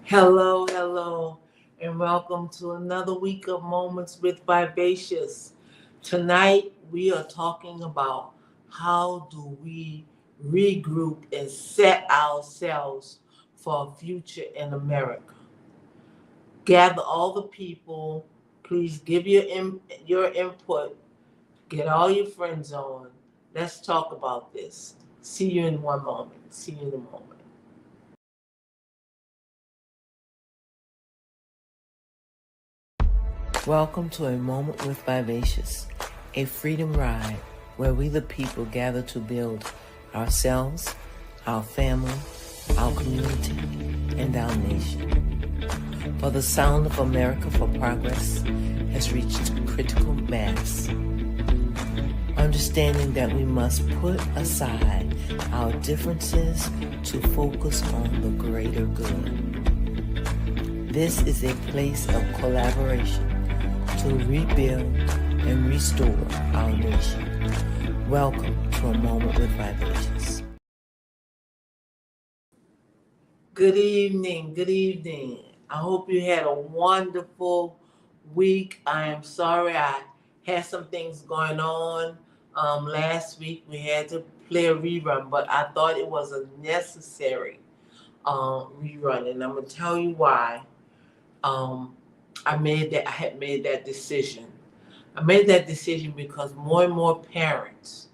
Hello, hello, and welcome to another week of Moments with Vivacious. Tonight we are talking about how do we regroup and set ourselves for a future in America. Gather all the people, please give your input, get all your friends on. Let's talk about this. See you in one moment. See you in a moment. Welcome to A Moment with Vivacious, a freedom ride where we the people gather to build ourselves, our family, our community, and our nation. For the sound of America for Progress has reached critical mass. Understanding that we must put aside our differences to focus on the greater good. This is a place of collaboration to rebuild and restore our nation. Welcome to A Moment with Vivacious. Good evening, good evening. I hope you had a wonderful week. I am sorry I had some things going on. Last week we had to play a rerun, but I thought it was a necessary rerun, and I'm gonna tell you why. I had made that decision. I made that decision because more and more parents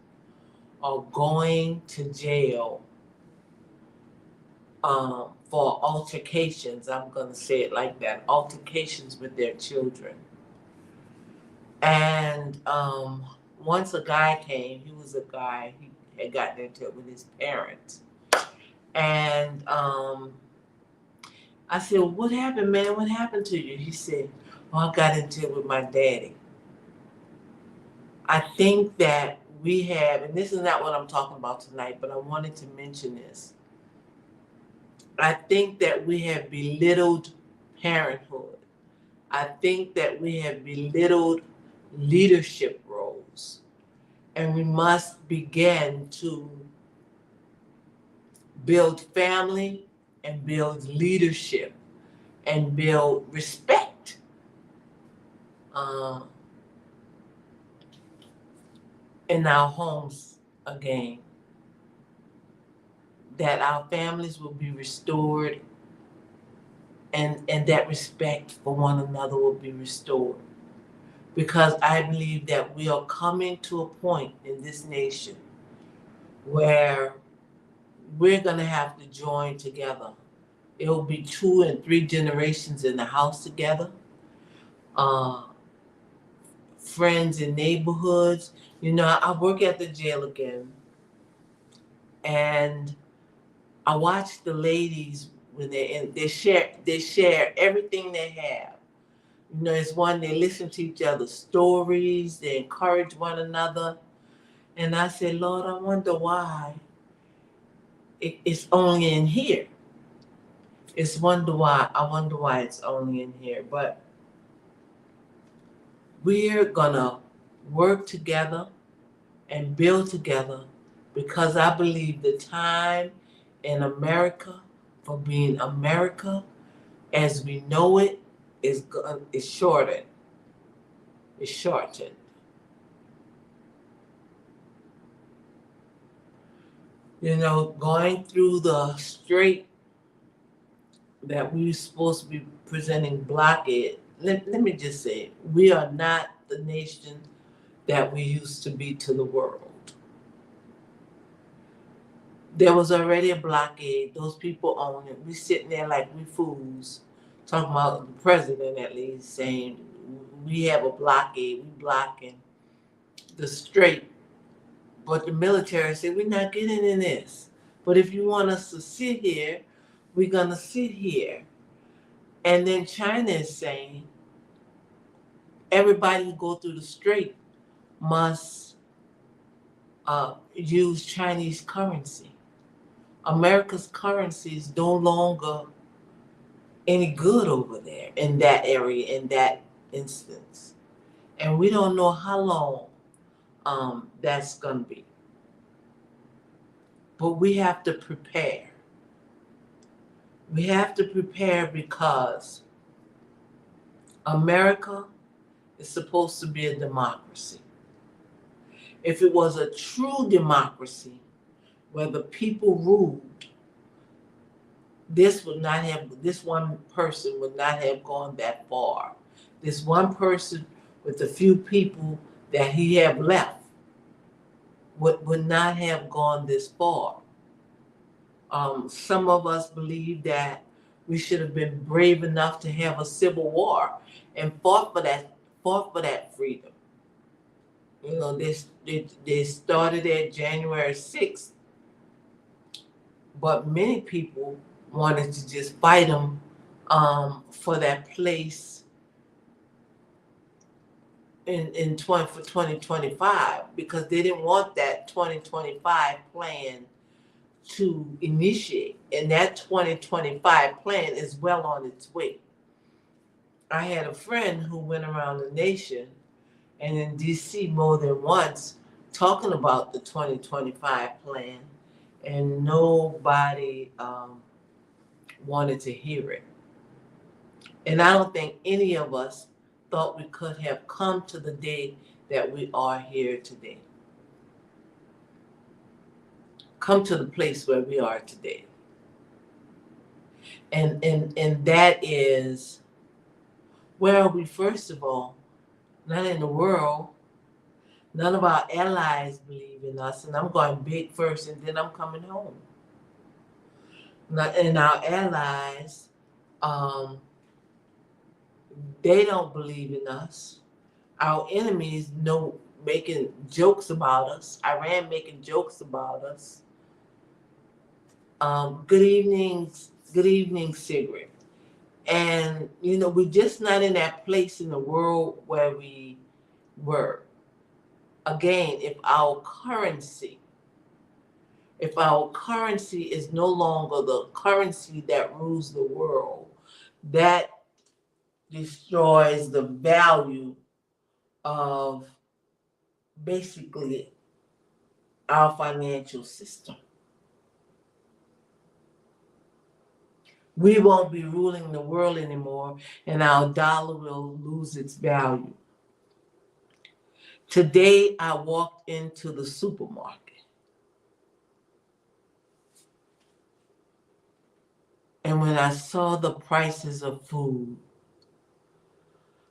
are going to jail for altercations. I'm going to say it like that, altercations with their children. And once a guy came, he had gotten into it with his parents. And I said, well, what happened, man? What happened to you? He said, well, I got into it with my daddy. I think that we have, and this is not what I'm talking about tonight, but I wanted to mention this. I think that we have belittled parenthood. I think that we have belittled leadership roles. And we must begin to build family and build leadership and build respect. In our homes again, that our families will be restored and that respect for one another will be restored. Because I believe that we are coming to a point in this nation where we're going to have to join together. It will be 2 and 3 generations in the house together. Friends in neighborhoods. You know, I work at the jail again, and I watch the ladies when they share everything they have. You know, it's one, they listen to each other's stories, they encourage one another. And I said, Lord, I wonder why it's only in here. I wonder why it's only in here. But we're gonna work together and build together, because I believe the time in America for being America as we know it is shortened. It's shortened. You know, going through the strait that we're supposed to be presenting blockade. Let me just say, we are not the nation that we used to be to the world. There was already a blockade. Those people own it. We sitting there like we fools, talking about the president at least, saying we have a blockade. We blocking the strait. But the military said, we're not getting in this. But if you want us to sit here, we're going to sit here. And then China is saying everybody who go through the strait must use Chinese currency. America's currency is no longer any good over there in that area, in that instance. And we don't know how long that's going to be. But we have to prepare. We have to prepare because America is supposed to be a democracy. If it was a true democracy where the people ruled, this one person would not have gone that far. This one person with the few people that he have left would not have gone this far. Some of us believe that we should have been brave enough to have a civil war and fought for that freedom. You know, they started at January 6th, but many people wanted to just fight them for that place for 2025 because they didn't want that 2025 plan to initiate, and that 2025 plan is well on its way. I had a friend who went around the nation and in DC more than once talking about the 2025 plan, and nobody wanted to hear it. And I don't think any of us thought we could have come to the day that we are here today. Come to the place where we are today. And that is, where are we, first of all? Not in the world. None of our allies believe in us, and I'm going big first and then I'm coming home. And our allies, they don't believe in us. Our enemies know, making jokes about us. Iran making jokes about us. Good evening, Sigrid. And we're just not in that place in the world where we were. Again, if our currency is no longer the currency that rules the world, that destroys the value of basically our financial system. We won't be ruling the world anymore, and our dollar will lose its value. Today, I walked into the supermarket. And when I saw the prices of food,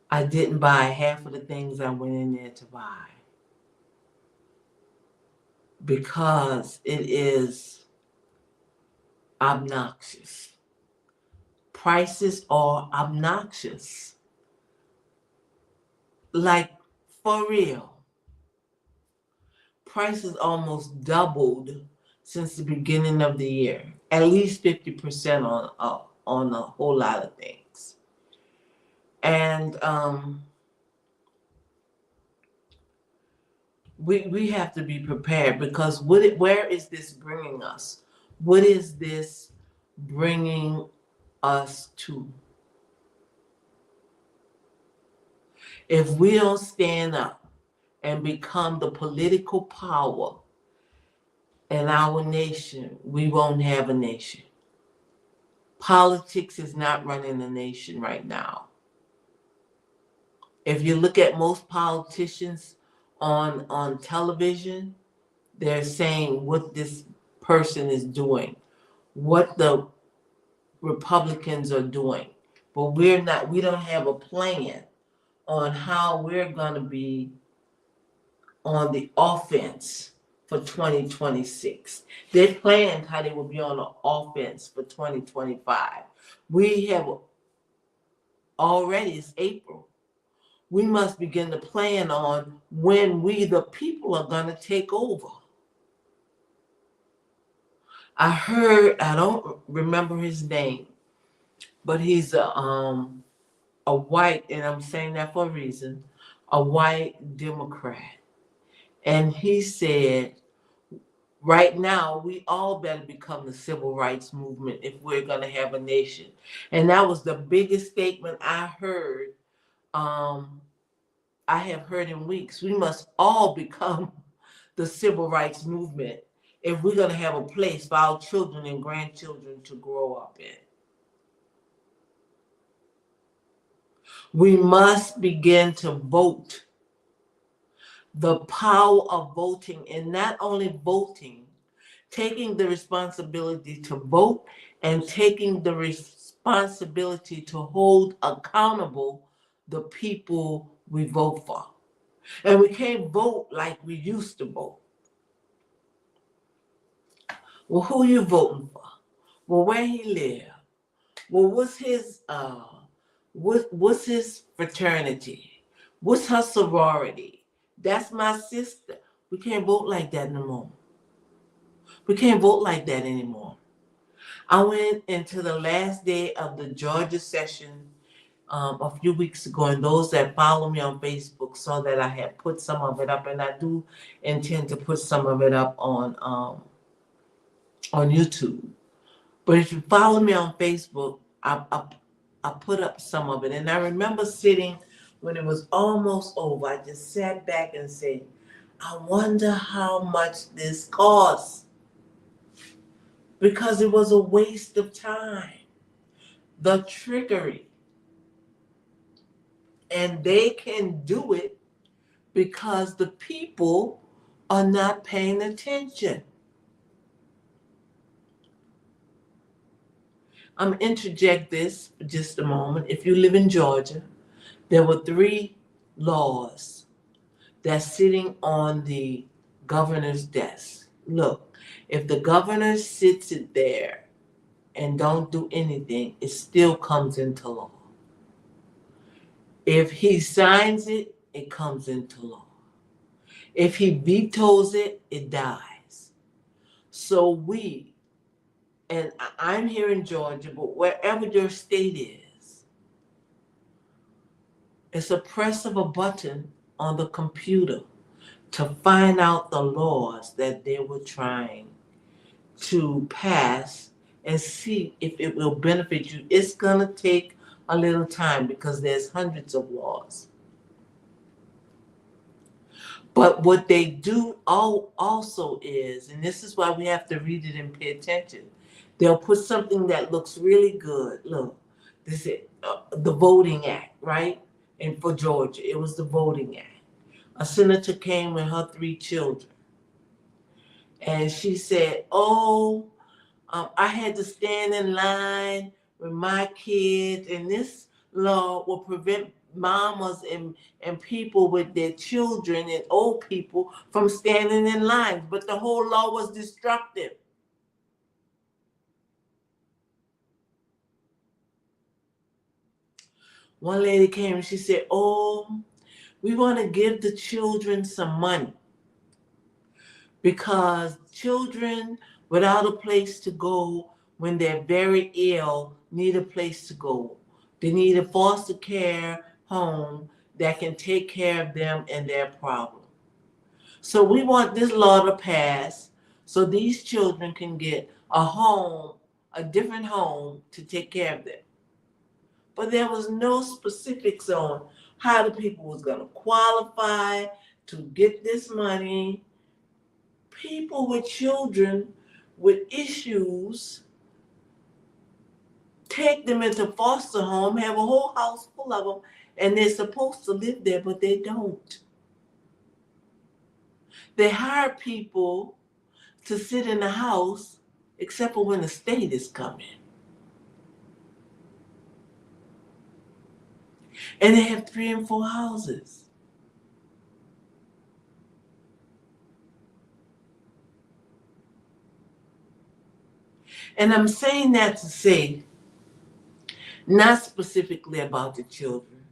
I didn't buy half of the things I went in there to buy. Because it is obnoxious. Prices are obnoxious. Like, for real. Prices almost doubled since the beginning of the year. At least 50% on a whole lot of things. And we have to be prepared, because where is this bringing us? What is this bringing us to? If we don't stand up and become the political power in our nation, we won't have a nation. Politics is not running the nation right now. If you look at most politicians on television, they're saying what this person is doing, what the Republicans are doing. But we don't have a plan on how we're going to be on the offense for 2026. They planned how they will be on the offense for 2025. We have already, it's April. We must begin to plan on when we, the people, are going to take over. I don't remember his name, but he's a white, and I'm saying that for a reason, a white Democrat. And he said, right now, we all better become the civil rights movement if we're going to have a nation. And that was the biggest statement I heard. I have heard in weeks. We must all become the civil rights movement if we're going to have a place for our children and grandchildren to grow up in. We must begin to vote. The power of voting, and not only voting, taking the responsibility to vote and taking the responsibility to hold accountable the people we vote for. And we can't vote like we used to vote. Well, who you voting for? Well, where he live? Well, what's his fraternity? What's her sorority? That's my sister. We can't vote like that no more. We can't vote like that anymore. I went into the last day of the Georgia session a few weeks ago, and those that follow me on Facebook saw that I had put some of it up, and I do intend to put some of it up on YouTube. But if you follow me on Facebook, I put up some of it, and I remember sitting when it was almost over. I just sat back and said, "I wonder how much this costs," because it was a waste of time. The trickery, and they can do it because the people are not paying attention. I'm interject this for just a moment. If you live in Georgia, there were 3 laws that's sitting on the governor's desk. Look, if the governor sits it there and don't do anything, it still comes into law. If he signs it, it comes into law. If he vetoes it, it dies. So and I'm here in Georgia, but wherever your state is, it's a press of a button on the computer to find out the laws that they were trying to pass and see if it will benefit you. It's going to take a little time because there's hundreds of laws. But what they do also is, and this is why we have to read it and pay attention, they'll put something that looks really good. Look, this is the Voting Act, right? And for Georgia, it was the Voting Act. A senator came with her 3 children. And she said, I had to stand in line with my kids, and this law will prevent mamas and people with their children and old people from standing in lines. But the whole law was destructive. One lady came and she said, we want to give the children some money because children without a place to go when they're very ill need a place to go. They need a foster care home that can take care of them and their problem. So we want this law to pass so these children can get a home, a different home to take care of them. But there was no specifics on how the people was going to qualify to get this money. People with children with issues, take them into foster home, have a whole house full of them, and they're supposed to live there, but they don't. They hire people to sit in the house, except for when the state is coming. And they have 3 and 4 houses. And I'm saying that to say, not specifically about the children,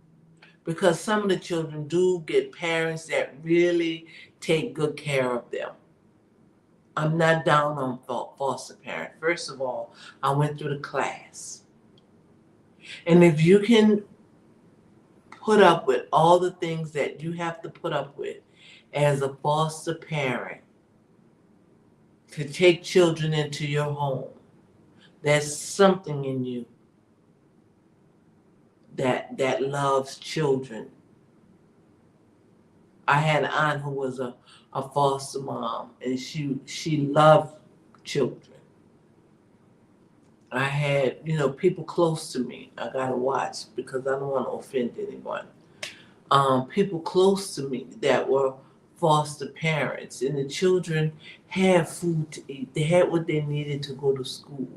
because some of the children do get parents that really take good care of them. I'm not down on foster parent. First of all, I went through the class. And if you can put up with all the things that you have to put up with as a foster parent to take children into your home, there's something in you that loves children. I had an aunt who was a foster mom, and she loved children. I had, people close to me. I gotta watch because I don't want to offend anyone. People close to me that were foster parents, and the children had food to eat. They had what they needed to go to school.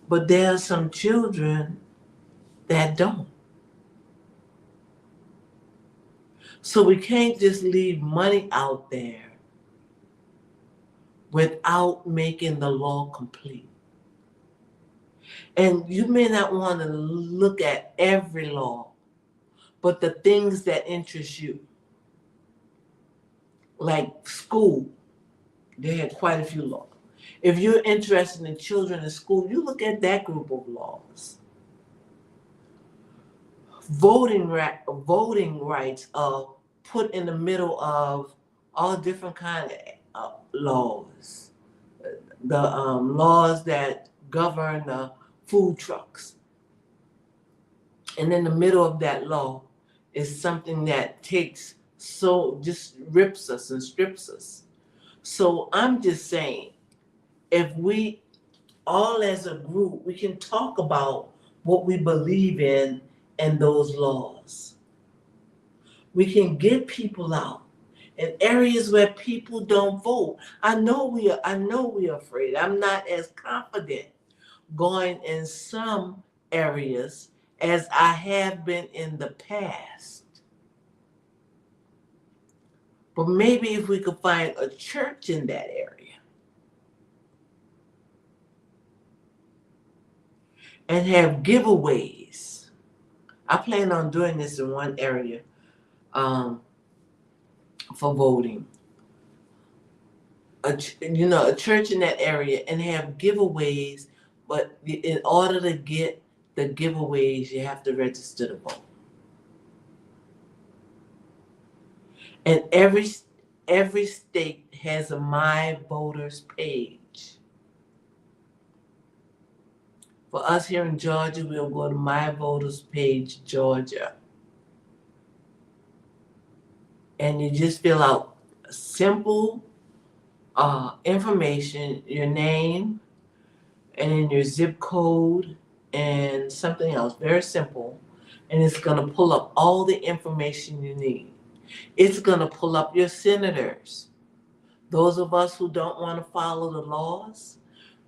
But there are some children that don't. So we can't just leave money out there without making the law complete. And you may not want to look at every law, but the things that interest you, like school, they had quite a few laws. If you're interested in children in school, you look at that group of laws. Voting rights are put in the middle of all different kind of laws. The laws that govern the food trucks. And in the middle of that law is something that just rips us and strips us. So I'm just saying, if we all as a group, we can talk about what we believe in and those laws. We can get people out in areas where people don't vote. I know we are afraid. I'm not as confident going in some areas as I have been in the past. But maybe if we could find a church in that area and have giveaways. I plan on doing this in one area for voting. A church in that area and have giveaways, but in order to get the giveaways, you have to register to vote. And every state has a My Voters page. For us here in Georgia, we'll go to My Voters page, Georgia. And you just fill out simple information, your name, and then your zip code, and something else, very simple. And it's going to pull up all the information you need. It's going to pull up your senators. Those of us who don't want to follow the laws,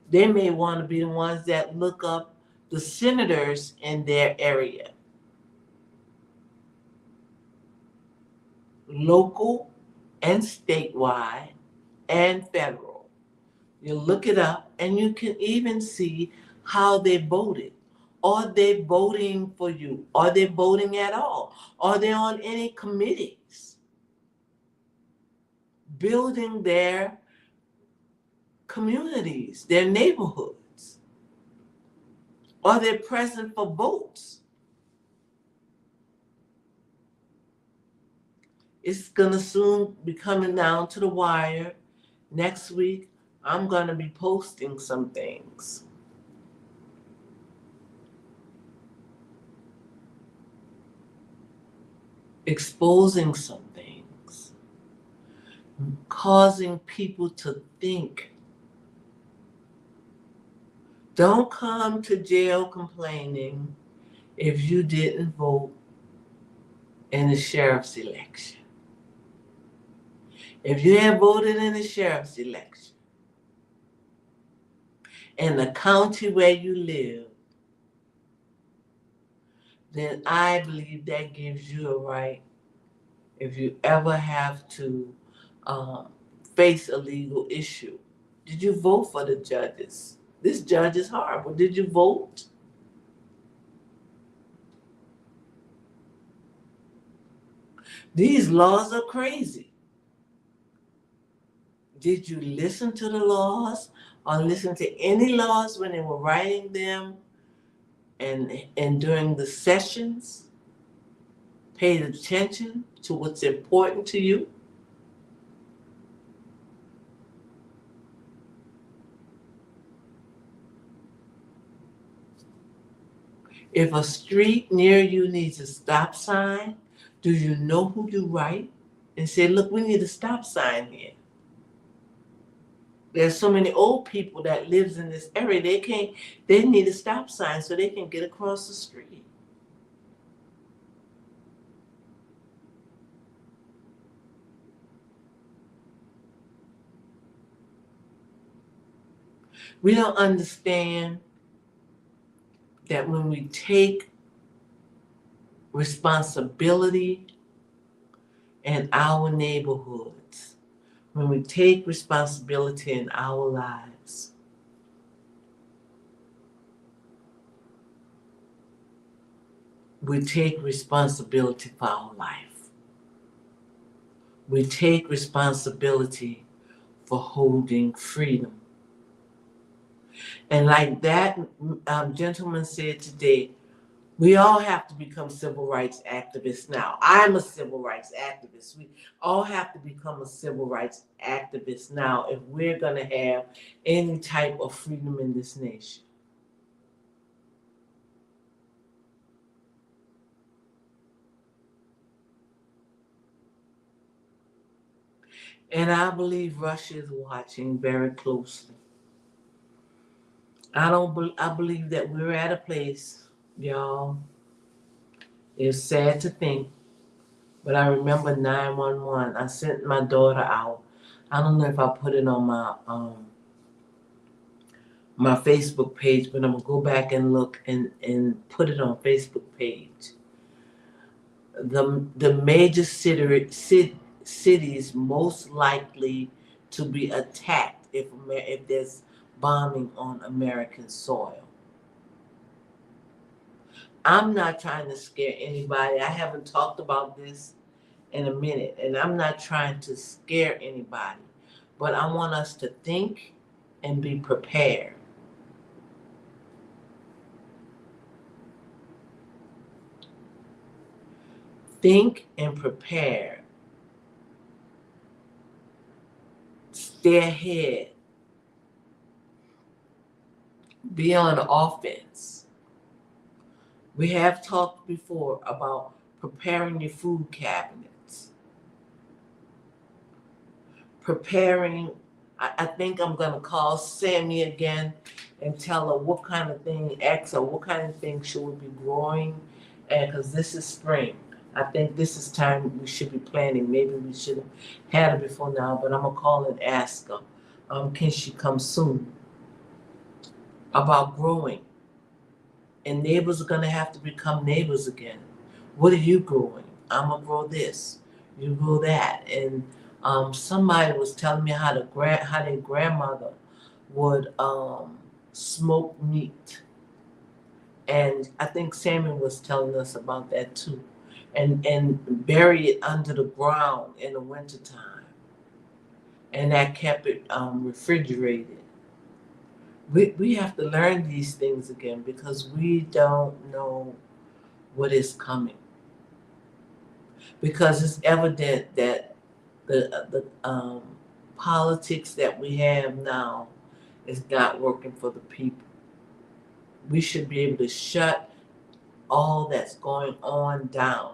they may want to be the ones that look up the senators in their area. Local and statewide and federal. You look it up and you can even see how they voted. Are they voting for you? Are they voting at all? Are they on any committees? Building their communities, their neighborhoods. Are they present for votes? It's going to soon be coming down to the wire. Next week, I'm going to be posting some things. Exposing some things. Causing people to think. Don't come to jail complaining if you didn't vote in the sheriff's election. If you have voted in the sheriff's election in the county where you live, then I believe that gives you a right, if you ever have to face a legal issue. Did you vote for the judges? This judge is horrible. Did you vote? These laws are crazy. Did you listen to the laws or listen to any laws when they were writing them and during the sessions? Paid attention to what's important to you? If a street near you needs a stop sign, do you know who you write and say, look, we need a stop sign here? There's so many old people that lives in this area. They need a stop sign so they can get across the street. We don't understand that when we take responsibility in our neighborhoods, when we take responsibility in our lives, we take responsibility for our life. We take responsibility for holding freedom. And like that gentleman said today, we all have to become civil rights activists now. I'm a civil rights activist. We all have to become a civil rights activist now if we're going to have any type of freedom in this nation. And I believe Russia is watching very closely. I believe that we're at a place, y'all. It's sad to think, but I remember 911. I sent my daughter out. I don't know if I put it on my Facebook page, but I'm gonna go back and look and put it on Facebook page. The major cities most likely to be attacked if there's bombing on American soil. I'm not trying to scare anybody. I haven't talked about this in a minute, and I'm not trying to scare anybody, but I want us to think and be prepared. Think and prepare. Stay ahead. Be on offense. We have talked before about preparing your food cabinets. Preparing, I think I'm going to call Sammy again and tell her what kind of thing, ask her what kind of thing should we be growing, and because this is spring. I think this is time we should be planting. Maybe we should have had her before now, but I'm going to call and ask her, can she come soon? About growing. And neighbors are going to have to become neighbors again. What are you growing? I'm going to grow this. You grow that. And somebody was telling me how their grandmother would smoke meat. And I think Sammy was telling us about that too. And bury it under the ground in the wintertime. And that kept it refrigerated. We have to learn these things again because we don't know what is coming. Because it's evident that the politics that we have now is not working for the people. We should be able to shut all that's going on down.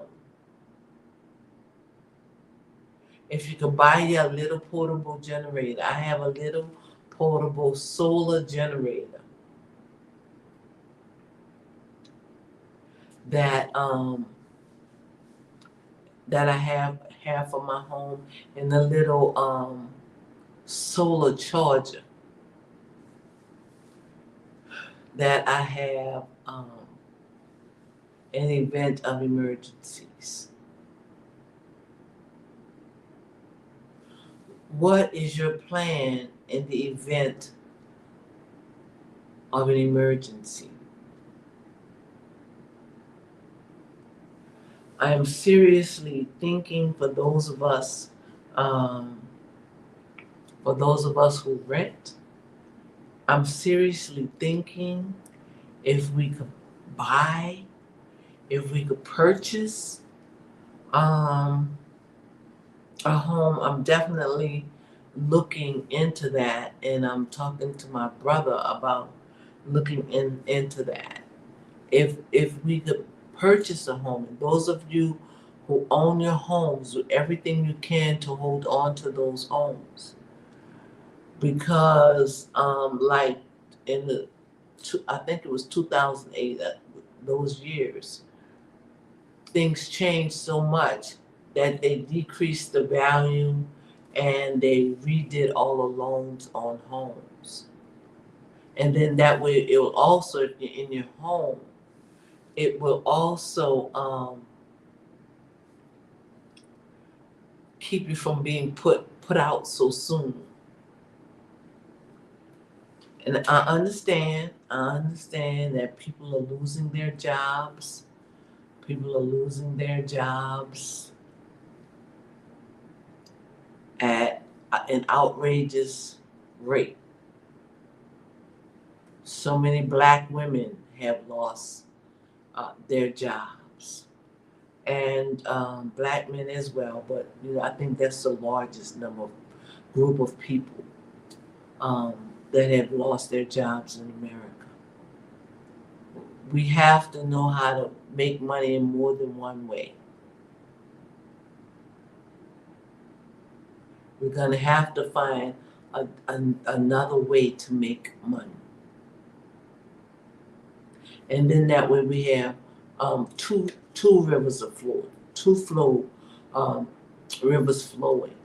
If you can buy your little portable generator, I have a little portable solar generator that I have for my home, and a little solar charger that I have in the event of emergencies. What is your plan in the event of an emergency? I am seriously thinking for those of us who rent. I'm seriously thinking if we could buy, if we could purchase a home. I'm definitely looking into that, and I'm talking to my brother about looking into that. If we could purchase a home, and those of you who own your homes, do everything you can to hold on to those homes. because like in the I think it was 2008, those years, things changed so much that they decreased the value and they redid all the loans on homes. And then that way it will also, if you're in your home, it will also keep you from being put out so soon. And I understand that people are losing their jobs. People are losing their jobs at an outrageous rate. So many Black women have lost their jobs, and Black men as well. But I think that's the largest group of people that have lost their jobs in America. We have to know how to make money in more than one way. We're going to have to find another way to make money. And then that way we have two rivers of flow, rivers flowing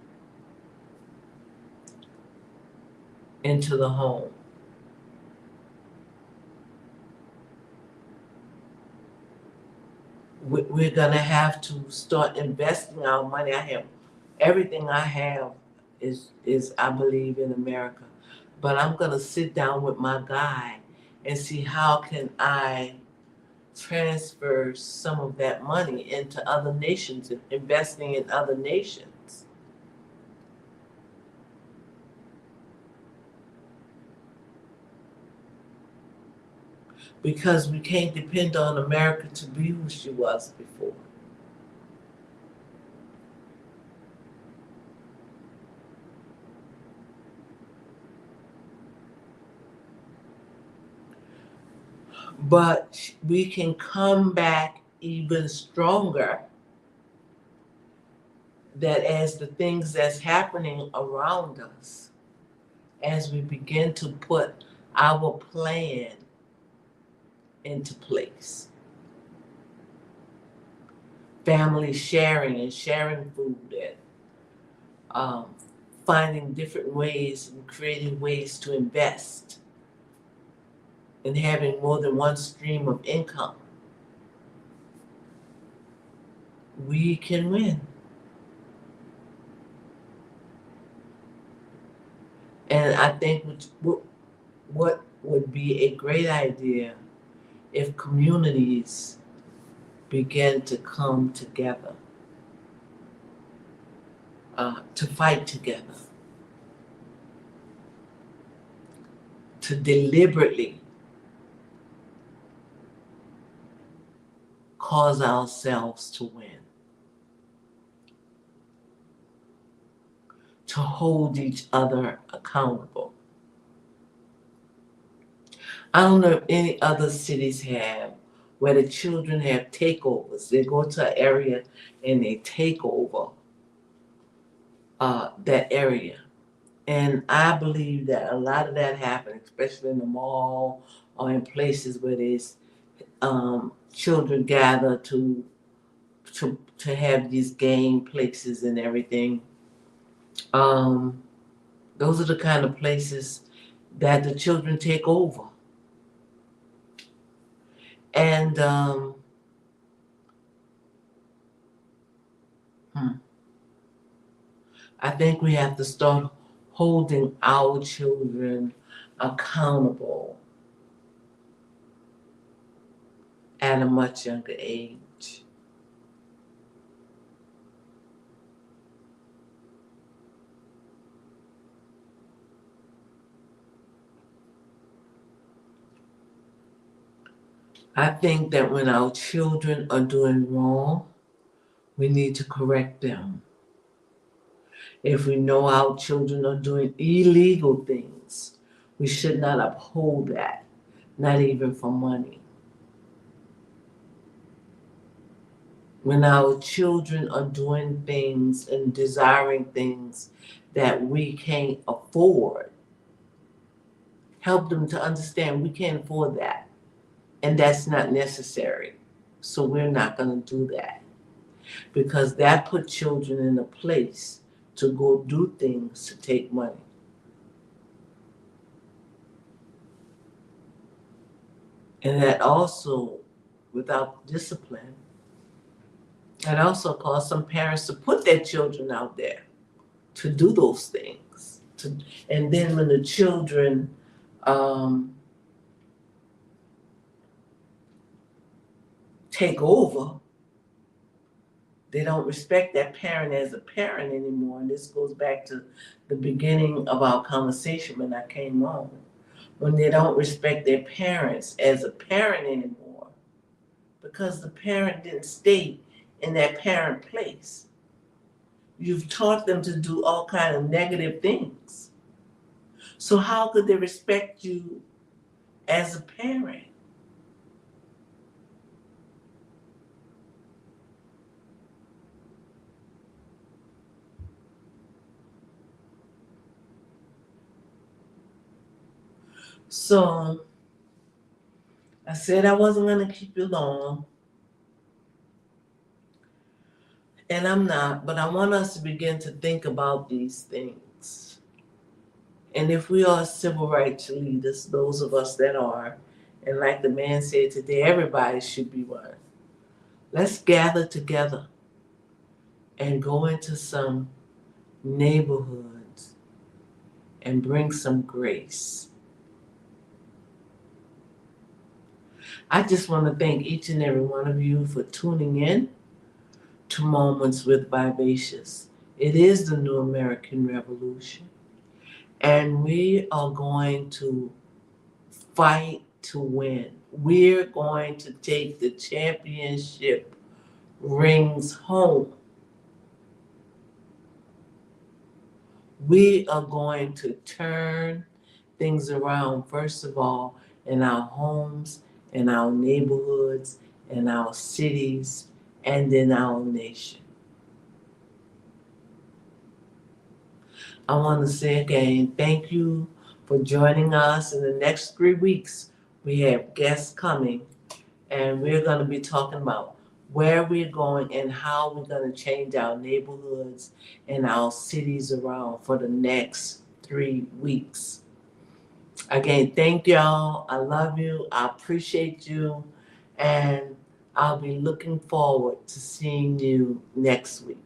into the home. We're gonna have to start investing our money. Everything I have is I believe in America, but I'm gonna sit down with my guy and see how can I transfer some of that money into other nations, investing in other nations. Because we can't depend on America to be who she was before. But we can come back even stronger, that as the things that's happening around us, as we begin to put our plan into place. Family sharing and sharing food, and finding different ways and creating ways to invest and having more than one stream of income. We can win. And I think what would be a great idea if communities begin to come together to fight together, to deliberately cause ourselves to win, to hold each other accountable. I don't know if any other cities have where the children have takeovers. They go to an area and they take over that area. And I believe that a lot of that happens, especially in the mall or in places where there's children gather to have these game places and everything. Those are the kind of places that the children take over. And I think we have to start holding our children accountable at a much younger age. I think that when our children are doing wrong, we need to correct them. If we know our children are doing illegal things, we should not uphold that, not even for money. When our children are doing things and desiring things that we can't afford, help them to understand we can't afford that and that's not necessary. So we're not going to do that because that put children in a place to go do things to take money. And that also, without discipline, that also caused some parents to put their children out there to do those things. And then when the children take over, they don't respect that parent as a parent anymore. And this goes back to the beginning of our conversation when I came on. When they don't respect their parents as a parent anymore because the parent didn't stay in that parent place. You've taught them to do all kind of negative things. So how could they respect you as a parent? So I said I wasn't going to keep you long. And I'm not, but I want us to begin to think about these things. And if we are civil rights leaders, those of us that are, and like the man said today, everybody should be one. Let's gather together and go into some neighborhoods and bring some grace. I just want to thank each and every one of you for tuning in to Moments with Vivacious. It is the new American Revolution, and we are going to fight to win. We're going to take the championship rings home. We are going to turn things around, first of all, in our homes, in our neighborhoods, in our cities, and in our nation. I want to say again, thank you for joining us. In the next 3 weeks, we have guests coming, and we're going to be talking about where we're going and how we're going to change our neighborhoods and our cities around for the next 3 weeks. Again, thank y'all. I love you. I appreciate you. And I'll be looking forward to seeing you next week.